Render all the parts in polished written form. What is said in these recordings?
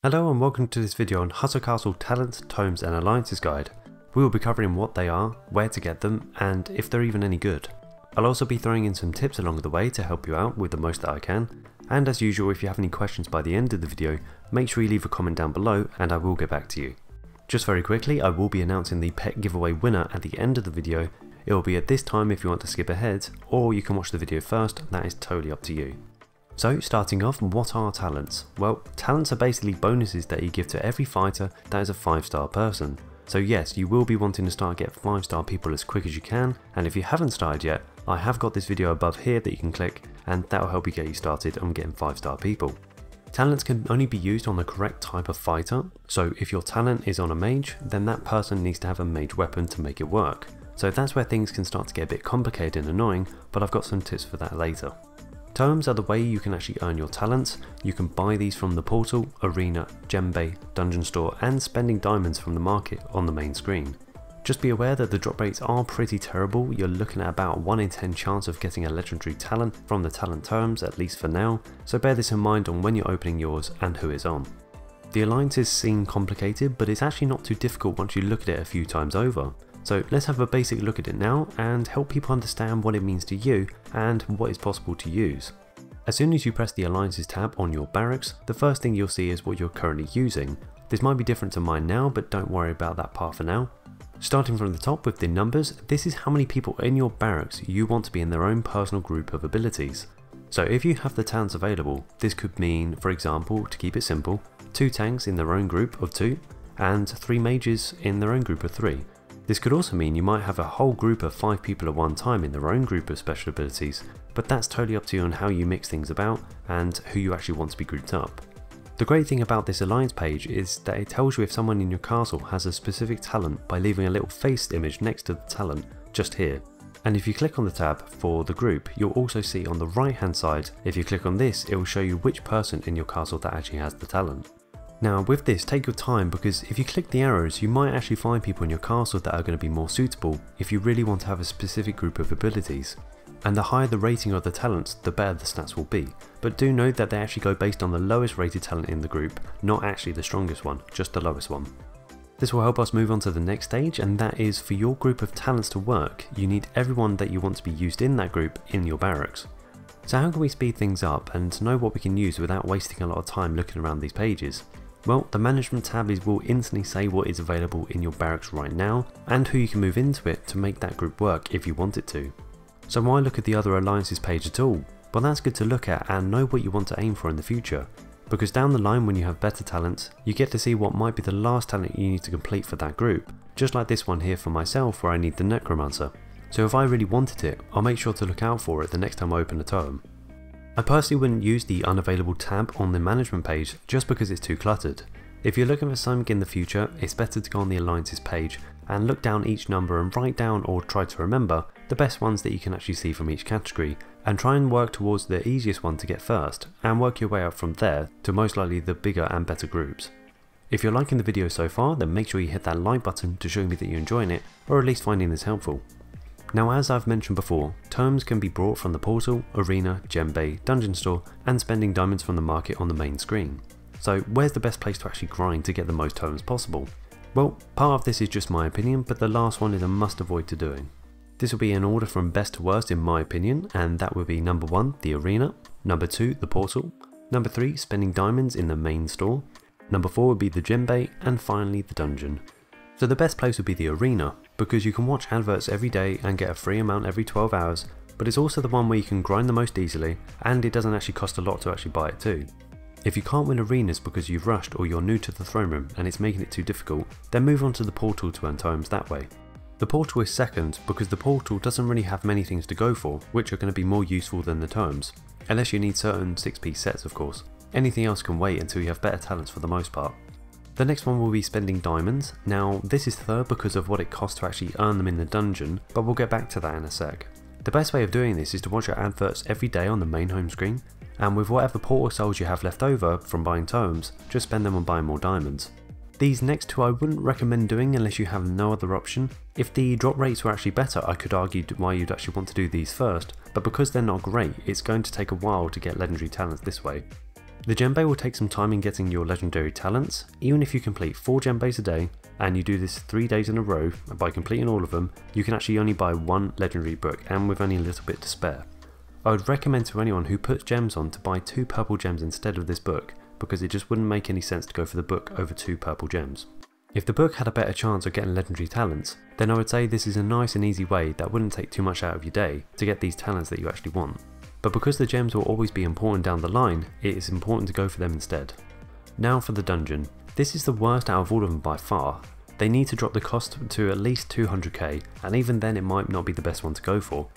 Hello and welcome to this video on Hustle Castle Talents, Tomes and Alliances Guide. We will be covering what they are, where to get them, and if they're even any good. I'll also be throwing in some tips along the way to help you out with the most that I can, and as usual if you have any questions by the end of the video, make sure you leave a comment down below and I will get back to you. Just very quickly, I will be announcing the pet giveaway winner at the end of the video. It will be at this time if you want to skip ahead, or you can watch the video first, that is totally up to you. So starting off, what are talents? Well, talents are basically bonuses that you give to every fighter that is a 5-star person. So yes, you will be wanting to start get 5-star people as quick as you can, and if you haven't started yet, I have got this video above here that you can click and that will help you get you started on getting 5-star people. Talents can only be used on the correct type of fighter, so if your talent is on a mage, then that person needs to have a mage weapon to make it work. So that's where things can start to get a bit complicated and annoying, but I've got some tips for that later. Tomes are the way you can actually earn your talents. You can buy these from the portal, arena, gem bay, dungeon store and spending diamonds from the market on the main screen. Just be aware that the drop rates are pretty terrible. You're looking at about 1 in 10 chance of getting a legendary talent from the talent tomes, at least for now, so bear this in mind on when you're opening yours and who it's on. The alliances seem complicated, but it's actually not too difficult once you look at it a few times over. So let's have a basic look at it now and help people understand what it means to you and what is possible to use. As soon as you press the Alliances tab on your barracks, the first thing you'll see is what you're currently using. This might be different to mine now, but don't worry about that part for now. Starting from the top with the numbers, this is how many people in your barracks you want to be in their own personal group of abilities. So if you have the talents available, this could mean, for example, to keep it simple, 2 tanks in their own group of 2 and 3 mages in their own group of 3. This could also mean you might have a whole group of 5 people at one time in their own group of special abilities, but that's totally up to you on how you mix things about and who you actually want to be grouped up. The great thing about this alliance page is that it tells you if someone in your castle has a specific talent by leaving a little face image next to the talent just here. And if you click on the tab for the group, you'll also see on the right hand side, if you click on this, it will show you which person in your castle that actually has the talent. Now with this, take your time because if you click the arrows, you might actually find people in your castle that are going to be more suitable if you really want to have a specific group of abilities. And the higher the rating of the talents, the better the stats will be. But do note that they actually go based on the lowest rated talent in the group, not actually the strongest one, just the lowest one. This will help us move on to the next stage, and that is for your group of talents to work, you need everyone that you want to be used in that group in your barracks. So how can we speed things up and know what we can use without wasting a lot of time looking around these pages? Well, the management tab will instantly say what is available in your barracks right now and who you can move into it to make that group work if you want it to. So why look at the other alliances page at all? Well, that's good to look at and know what you want to aim for in the future, because down the line when you have better talents, you get to see what might be the last talent you need to complete for that group, just like this one here for myself where I need the Necromancer. So if I really wanted it, I'll make sure to look out for it the next time I open a tome. I personally wouldn't use the unavailable tab on the management page just because it's too cluttered. If you're looking for something in the future, it's better to go on the alliances page and look down each number and write down or try to remember the best ones that you can actually see from each category and try and work towards the easiest one to get first and work your way up from there to most likely the bigger and better groups. If you're liking the video so far, then make sure you hit that like button to show me that you're enjoying it or at least finding this helpful. Now as I've mentioned before, tomes can be brought from the portal, arena, gem bay, dungeon store and spending diamonds from the market on the main screen. So where's the best place to actually grind to get the most tomes possible? Well, part of this is just my opinion, but the last one is a must avoid to doing. This will be in order from best to worst in my opinion, and that would be number 1, the arena, number 2, the portal, number 3, spending diamonds in the main store, number 4 would be the gem bay, and finally the dungeon. So the best place would be the arena, because you can watch adverts every day and get a free amount every 12 hours, but it's also the one where you can grind the most easily, and it doesn't actually cost a lot to actually buy it too. If you can't win arenas because you've rushed or you're new to the throne room and it's making it too difficult, then move on to the portal to earn tomes that way. The portal is second because the portal doesn't really have many things to go for, which are going to be more useful than the tomes, unless you need certain 6-piece sets of course. Anything else can wait until you have better talents for the most part. The next one will be spending diamonds. Now this is third because of what it costs to actually earn them in the dungeon, but we'll get back to that in a sec. The best way of doing this is to watch your adverts every day on the main home screen, and with whatever portal souls you have left over from buying tomes, just spend them on buying more diamonds. These next two I wouldn't recommend doing unless you have no other option. If the drop rates were actually better, I could argue why you'd actually want to do these first, but because they're not great, it's going to take a while to get legendary talents this way. The djembe will take some time in getting your legendary talents. Even if you complete 4 djembes a day, and you do this 3 days in a row, by completing all of them, you can actually only buy 1 legendary book, and with only a little bit to spare. I would recommend to anyone who puts gems on to buy 2 purple gems instead of this book, because it just wouldn't make any sense to go for the book over 2 purple gems. If the book had a better chance of getting legendary talents, then I would say this is a nice and easy way that wouldn't take too much out of your day to get these talents that you actually want. But because the gems will always be important down the line, it is important to go for them instead. Now for the dungeon. This is the worst out of all of them by far. They need to drop the cost to at least 200k, and even then it might not be the best one to go for.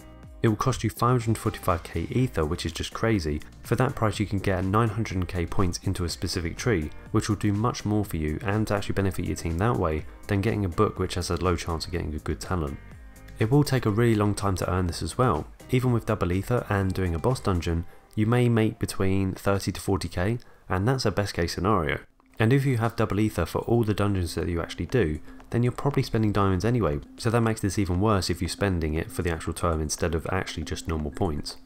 It will cost you 545k ether, which is just crazy. For that price you can get 900k points into a specific tree, which will do much more for you and actually benefit your team that way than getting a book which has a low chance of getting a good talent. It will take a really long time to earn this as well. Even with double ether and doing a boss dungeon, you may make between 30 to 40k, and that's a best case scenario. And if you have double ether for all the dungeons that you actually do, then you're probably spending diamonds anyway, so that makes this even worse if you're spending it for the actual term instead of actually just normal points.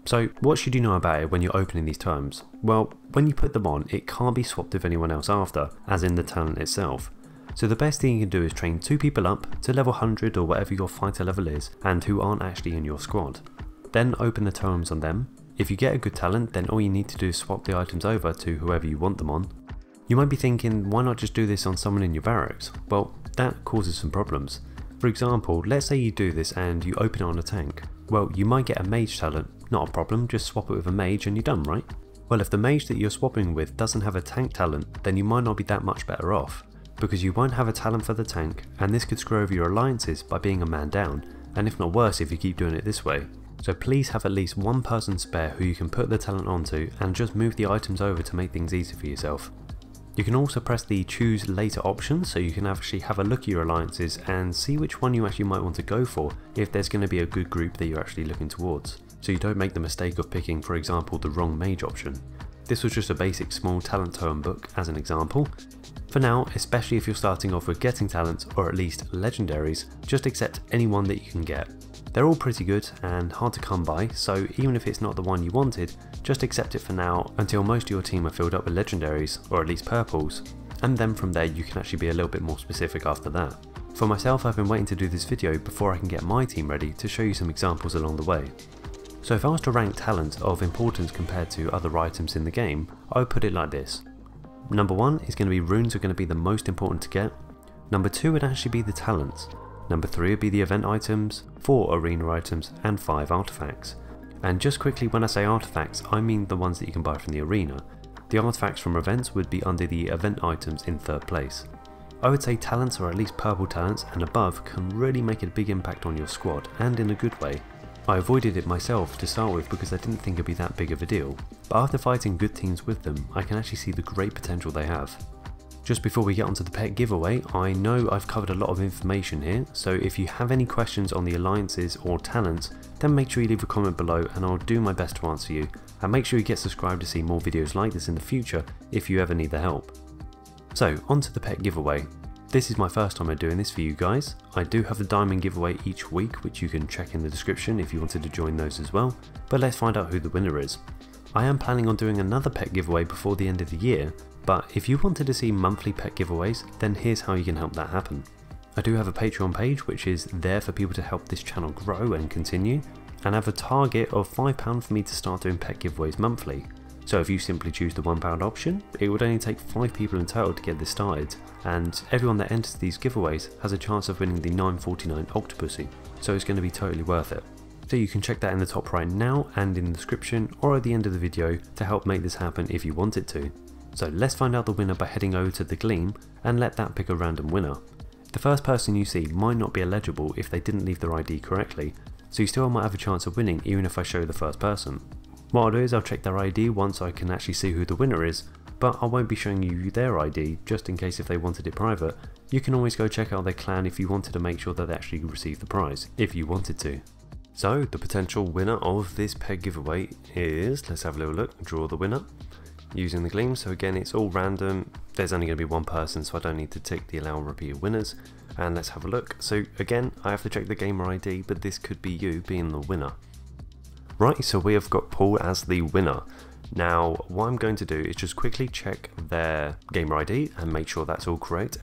So what should you know about it when you're opening these terms? Well, when you put them on, it can't be swapped with anyone else after, as in the talent itself. So the best thing you can do is train 2 people up to level 100 or whatever your fighter level is, and who aren't actually in your squad. Then open the terms on them. If you get a good talent, then all you need to do is swap the items over to whoever you want them on. You might be thinking, why not just do this on someone in your barracks? Well, that causes some problems. For example, let's say you do this and you open it on a tank. Well, you might get a mage talent, not a problem, just swap it with a mage and you're done, right? Well, if the mage that you're swapping with doesn't have a tank talent, then you might not be that much better off, because you won't have a talent for the tank, and this could screw over your alliances by being a man down, and if not worse if you keep doing it this way. So please have at least one person spare who you can put the talent onto and just move the items over to make things easy for yourself. You can also press the choose later option, so you can actually have a look at your alliances and see which one you actually might want to go for if there's going to be a good group that you're actually looking towards, so you don't make the mistake of picking, for example, the wrong mage option. This was just a basic small talent totem book as an example. For now, especially if you're starting off with getting talents or at least legendaries, just accept any one that you can get. They're all pretty good and hard to come by, so even if it's not the one you wanted, just accept it for now until most of your team are filled up with legendaries, or at least purples, and then from there you can actually be a little bit more specific after that. For myself, I've been waiting to do this video before I can get my team ready to show you some examples along the way. So if I was to rank talents of importance compared to other items in the game, I would put it like this. Number 1 is going to be runes are going to be the most important to get. Number 2 would actually be the talents. Number 3 would be the event items, 4 arena items, and 5 artifacts. And just quickly, when I say artifacts, I mean the ones that you can buy from the arena. The artifacts from events would be under the event items in 3rd place. I would say talents, or at least purple talents and above, can really make a big impact on your squad, and in a good way. I avoided it myself to start with because I didn't think it'd be that big of a deal, but after fighting good teams with them, I can actually see the great potential they have. Just before we get onto the pet giveaway, I know I've covered a lot of information here, so if you have any questions on the alliances or talents, then make sure you leave a comment below and I'll do my best to answer you, and make sure you get subscribed to see more videos like this in the future if you ever need the help. So onto the pet giveaway. This is my first time doing this for you guys. I do have a diamond giveaway each week, which you can check in the description if you wanted to join those as well, but let's find out who the winner is. I am planning on doing another pet giveaway before the end of the year, but if you wanted to see monthly pet giveaways, then here's how you can help that happen. I do have a Patreon page which is there for people to help this channel grow and continue, and I have a target of £5 for me to start doing pet giveaways monthly. So if you simply choose the £1 option, it would only take 5 people in total to get this started, and everyone that enters these giveaways has a chance of winning the 9.49 Octopussy, so it's going to be totally worth it. So you can check that in the top right now and in the description or at the end of the video to help make this happen if you want it to. So let's find out the winner by heading over to the Gleam and let that pick a random winner. The first person you see might not be eligible if they didn't leave their ID correctly, so you still might have a chance of winning even if I show the first person. What I'll do is I'll check their ID once I can actually see who the winner is, but I won't be showing you their ID just in case if they wanted it private. You can always go check out their clan if you wanted to make sure that they actually receive the prize, if you wanted to. So the potential winner of this peg giveaway is, let's have a little look, draw the winner using the Gleam. So again, it's all random, there's only going to be one person, so I don't need to tick the allow repeated winners. And let's have a look. So again, I have to check the gamer ID, but this could be you being the winner. Right, so we have got Paul as the winner. Now what I'm going to do is just quickly check their gamer ID and make sure that's all correct.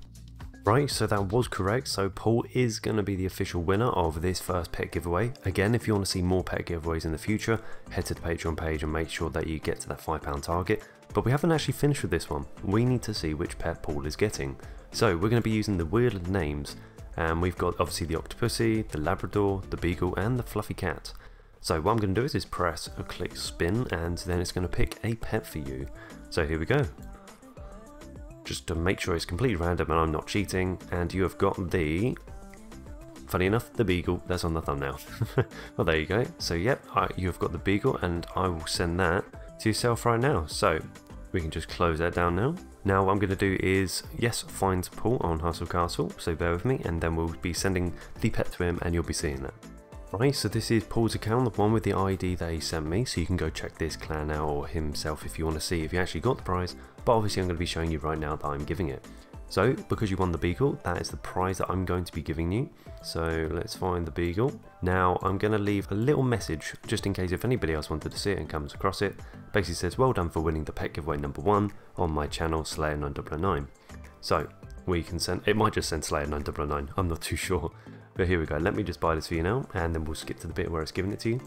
Right, so that was correct, so Paul is going to be the official winner of this first pet giveaway. Again, if you want to see more pet giveaways in the future, head to the Patreon page and make sure that you get to that £5 target. But we haven't actually finished with this one. We need to see which pet Paul is getting. So we're going to be using the weird names, and we've got obviously the Octopussy, the Labrador, the Beagle and the Fluffy Cat. So what I'm going to do is press a click spin, and then it's going to pick a pet for you. So here we go. Just to make sure it's completely random and I'm not cheating, and you have got the, funny enough, the Beagle that's on the thumbnail. Well, there you go. So yep, you have got the Beagle, and I will send that to yourself right now. So we can just close that down now. Now what I'm going to do is, yes, find Paul on Hustle Castle, so bear with me, and then we'll be sending the pet to him and you'll be seeing that. Right, so this is Paul's account, the one with the ID that he sent me, so you can go check this clan out or himself if you want to see if he actually got the prize, but obviously I'm going to be showing you right now that I'm giving it. So, because you won the Beagle, that is the prize that I'm going to be giving you. So, let's find the Beagle. Now, I'm going to leave a little message, just in case if anybody else wanted to see it and comes across it. Basically says, well done for winning the pet giveaway #1 on my channel, Slayer9009. So, we can send, it might just send Slayer9009, I'm not too sure. But here we go, let me just buy this for you now, and then we'll skip to the bit where it's giving it to you.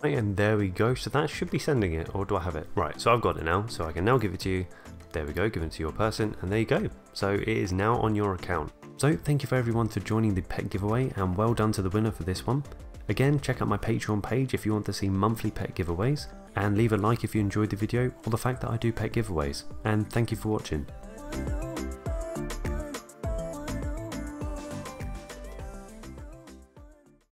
Right, and there we go, so that should be sending it, or do I have it? Right, so I've got it now, so I can now give it to you. There we go, give it to your person, and there you go. So it is now on your account. So thank you for everyone for joining the pet giveaway, and well done to the winner for this one. Again, check out my Patreon page if you want to see monthly pet giveaways, and leave a like if you enjoyed the video, or the fact that I do pet giveaways. And thank you for watching.